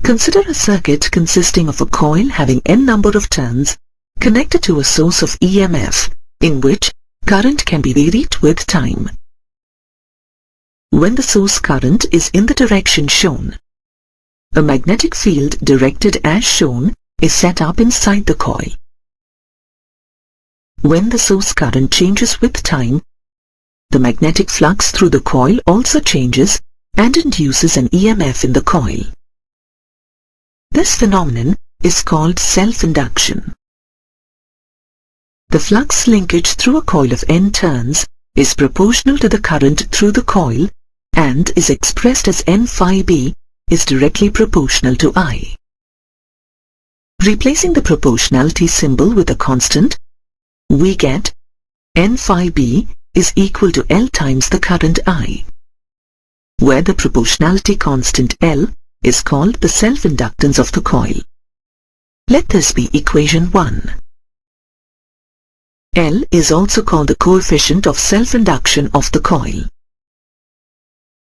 Consider a circuit consisting of a coil having n number of turns connected to a source of EMF in which current can be varied with time. When the source current is in the direction shown, a magnetic field directed as shown is set up inside the coil. When the source current changes with time, the magnetic flux through the coil also changes and induces an EMF in the coil. This phenomenon is called self-induction. The flux linkage through a coil of n turns is proportional to the current through the coil and is expressed as n phi b is directly proportional to I. Replacing the proportionality symbol with a constant, we get n phi b is equal to L times the current I, where the proportionality constant L is called the self-inductance of the coil. Let this be equation 1. L is also called the coefficient of self-induction of the coil.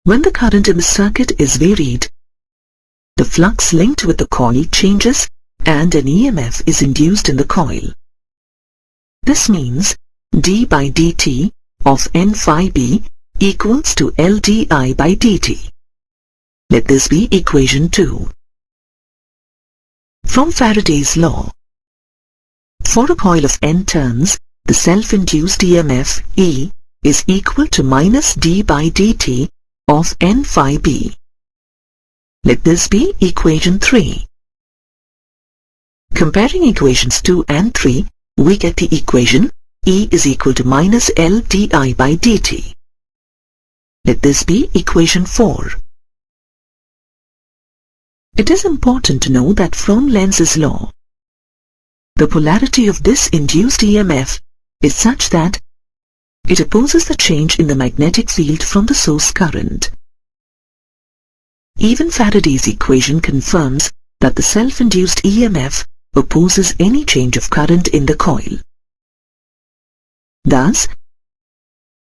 When the current in the circuit is varied, the flux linked with the coil changes and an EMF is induced in the coil. This means d by dt of n phi b equals to L di by dt. Let this be equation 2. From Faraday's law, for a coil of n turns, the self-induced EMF E is equal to minus d by dt of n phi b. Let this be equation 3. Comparing equations 2 and 3, we get the equation E is equal to minus L di by dt. Let this be equation 4. It is important to know that from Lenz's law, the polarity of this induced EMF is such that it opposes the change in the magnetic field from the source current. Even Faraday's equation confirms that the self-induced EMF opposes any change of current in the coil. Thus,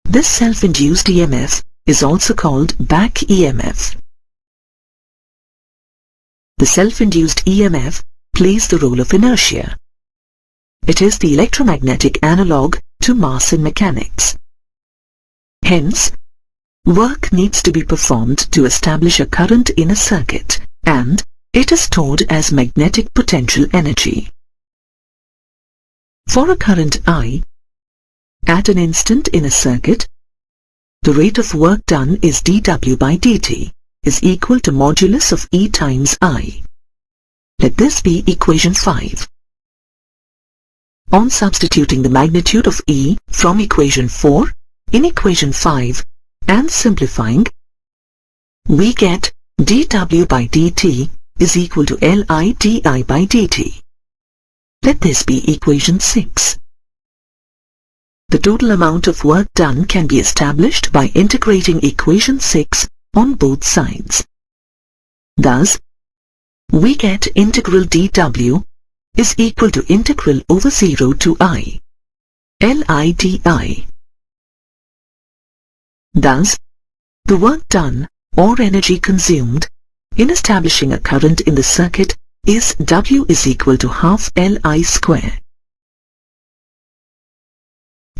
this self-induced EMF is also called back EMF. The self-induced EMF plays the role of inertia. It is the electromagnetic analog to mass in mechanics. Hence, work needs to be performed to establish a current in a circuit, and it is stored as magnetic potential energy. For a current I, at an instant in a circuit, the rate of work done is dW by dt is equal to modulus of E times I. Let this be equation 5. On substituting the magnitude of E from equation 4 in equation 5 and simplifying, we get dW by dt is equal to Li di by dt. Let this be equation 6. The total amount of work done can be established by integrating equation 6 on both sides. Thus, we get integral dW is equal to integral over 0 to I, Li di. Thus, the work done or energy consumed in establishing a current in the circuit is W is equal to half Li square.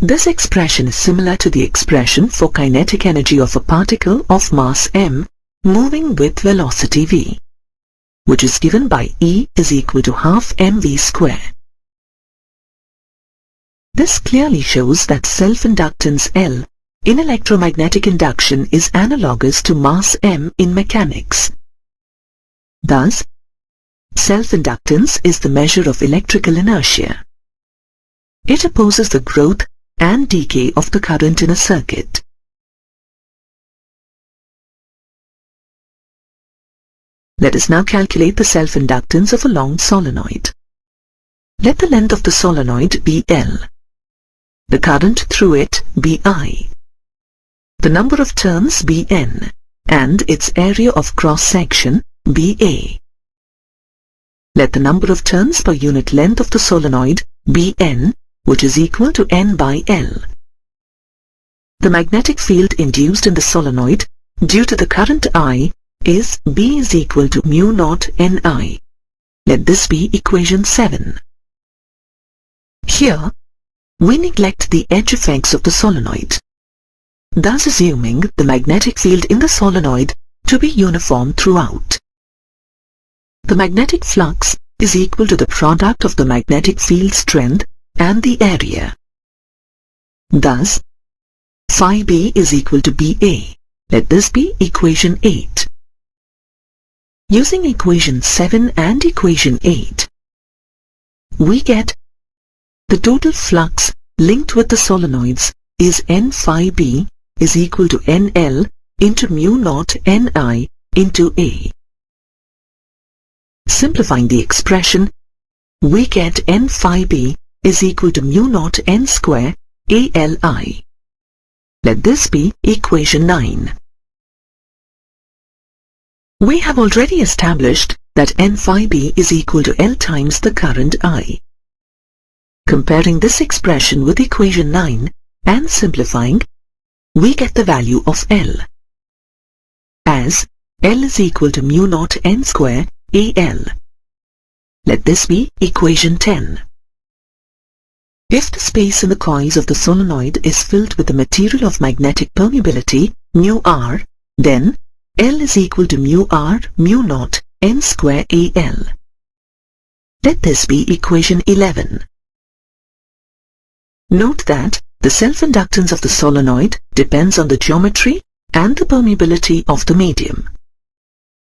This expression is similar to the expression for kinetic energy of a particle of mass m moving with velocity v, which is given by E is equal to half mv square. This clearly shows that self-inductance L in electromagnetic induction is analogous to mass m in mechanics. Thus, self-inductance is the measure of electrical inertia. It opposes the growth and decay of the current in a circuit. Let us now calculate the self-inductance of a long solenoid. Let the length of the solenoid be L, the current through it be I, the number of turns be N, and its area of cross-section be A. Let the number of turns per unit length of the solenoid be N, which is equal to N by L. The magnetic field induced in the solenoid due to the current I is B is equal to mu naught Ni. Let this be equation 7. Here, we neglect the edge effects of the solenoid, thus assuming the magnetic field in the solenoid to be uniform throughout. The magnetic flux is equal to the product of the magnetic field strength and the area. Thus, phi B is equal to BA. Let this be equation 8. Using equation 7 and equation 8, we get the total flux linked with the solenoids is N phi B is equal to NL into mu naught Ni into A. Simplifying the expression, we get N phi B is equal to mu naught N square ALI. Let this be equation 9. We have already established that N phi B is equal to L times the current I. Comparing this expression with equation 9 and simplifying, we get the value of L as L is equal to mu naught N square AL. Let this be equation 10. If the space in the coils of the solenoid is filled with the material of magnetic permeability mu R, then L is equal to mu R mu naught N square AL. Let this be equation 11. Note that the self-inductance of the solenoid depends on the geometry and the permeability of the medium.